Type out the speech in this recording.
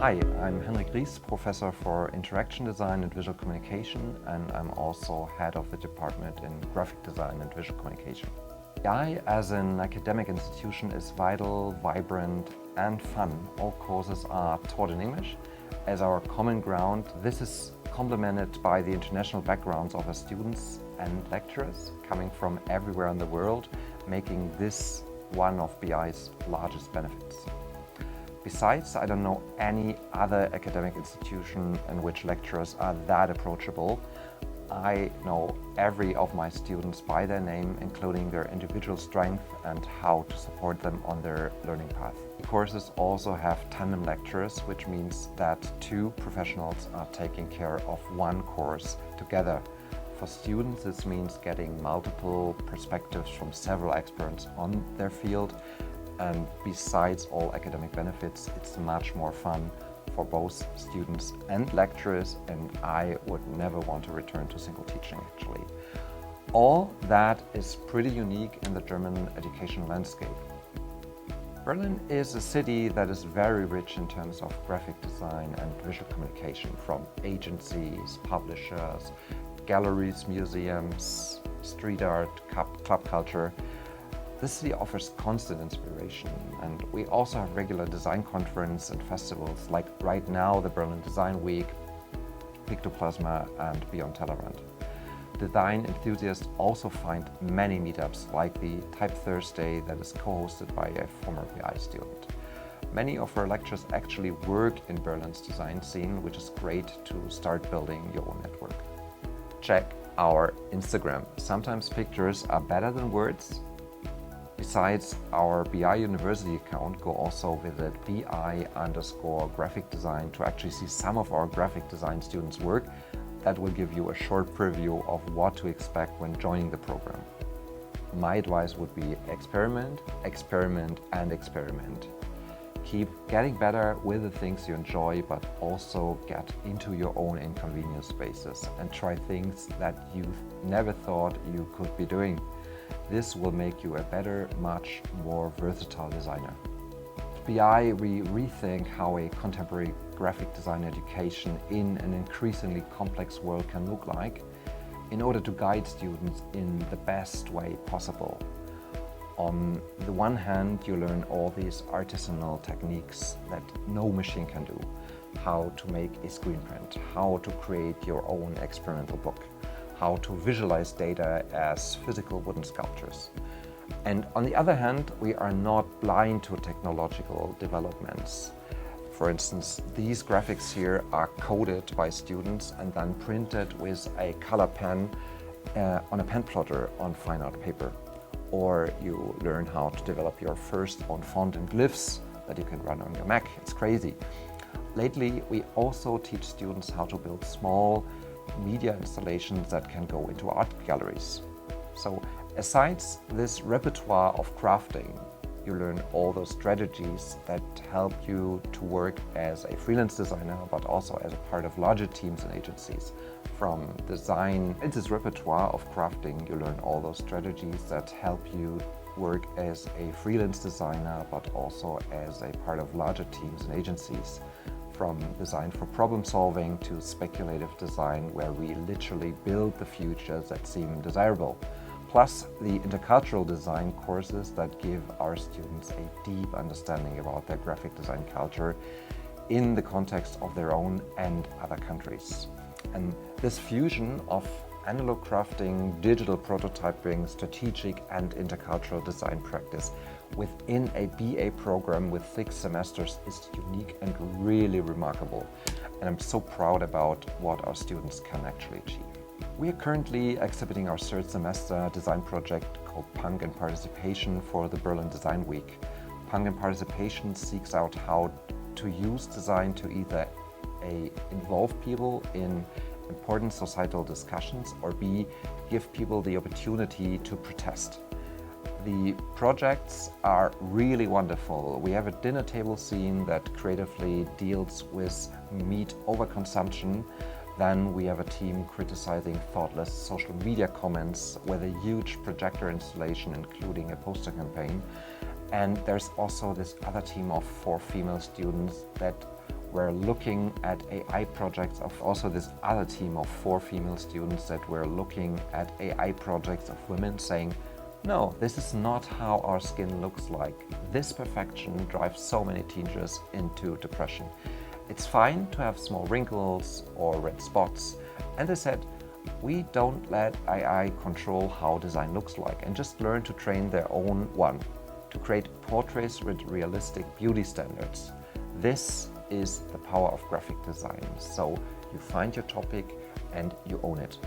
Hi, I'm Henrik Ries, Professor for Interaction Design and Visual Communication, and I'm also Head of the Department in Graphic Design and Visual Communication. BI as an academic institution is vital, vibrant and fun. All courses are taught in English. As our common ground, this is complemented by the international backgrounds of our students and lecturers coming from everywhere in the world, making this one of BI's largest benefits. Besides, I don't know any other academic institution in which lecturers are that approachable. I know every of my students by their name, including their individual strength and how to support them on their learning path. The courses also have tandem lectures, which means that two professionals are taking care of one course together. For students, this means getting multiple perspectives from several experts on their field. And besides all academic benefits, it's much more fun for both students and lecturers, and I would never want to return to single teaching actually. All that is pretty unique in the German education landscape. Berlin is a city that is very rich in terms of graphic design and visual communication, from agencies, publishers, galleries, museums, street art, club culture. This city offers constant inspiration, and we also have regular design conferences and festivals, like right now the Berlin Design Week, Pictoplasma and Beyond Tellerrand. Design enthusiasts also find many meetups, like the Type Thursday that is co-hosted by a former BI student. Many of our lecturers actually work in Berlin's design scene, which is great to start building your own network. Check our Instagram. Sometimes pictures are better than words. Besides our BI University account, go also visit BI_graphic design to actually see some of our graphic design students' work. That will give you a short preview of what to expect when joining the program. My advice would be experiment, experiment and experiment. Keep getting better with the things you enjoy, but also get into your own inconvenience spaces and try things that you never thought you could be doing. This will make you a better, much more versatile designer. At BI, we rethink how a contemporary graphic design education in an increasingly complex world can look like, in order to guide students in the best way possible. On the one hand, you learn all these artisanal techniques that no machine can do. How to make a screen print, how to create your own experimental book, how to visualize data as physical wooden sculptures. And on the other hand, we are not blind to technological developments. For instance, these graphics here are coded by students and then printed with a color pen on a pen plotter on fine art paper. Or you learn how to develop your first own font and glyphs that you can run on your Mac. It's crazy. Lately, we also teach students how to build small media installations that can go into art galleries. So, aside this repertoire of crafting, you learn all those strategies that help you to work as a freelance designer, but also as a part of larger teams and agencies. From design, in this repertoire of crafting, you learn all those strategies that help you work as a freelance designer, but also as a part of larger teams and agencies. From design for problem solving to speculative design, where we literally build the futures that seem desirable. Plus the intercultural design courses that give our students a deep understanding about their graphic design culture in the context of their own and other countries. And this fusion of analog crafting, digital prototyping, strategic and intercultural design practice within a BA program with 6 semesters is unique and really remarkable. And I'm so proud about what our students can actually achieve. We are currently exhibiting our 3rd semester design project called Punk and Participation for the Berlin Design Week. Punk and Participation seeks out how to use design to either A, involve people in important societal discussions, or B, give people the opportunity to protest. The projects are really wonderful. We have a dinner table scene that creatively deals with meat overconsumption. Then we have a team criticizing thoughtless social media comments with a huge projector installation, including a poster campaign. And there's also this other team of 4 female students that were looking at AI projects of also this other team of 4 female students that were looking at AI projects of women saying, no, this is not how our skin looks like. This perfection drives so many teenagers into depression. It's fine to have small wrinkles or red spots. And they said, we don't let AI control how design looks like and just learn to train their own one to create portraits with realistic beauty standards. This is the power of graphic design. So you find your topic and you own it.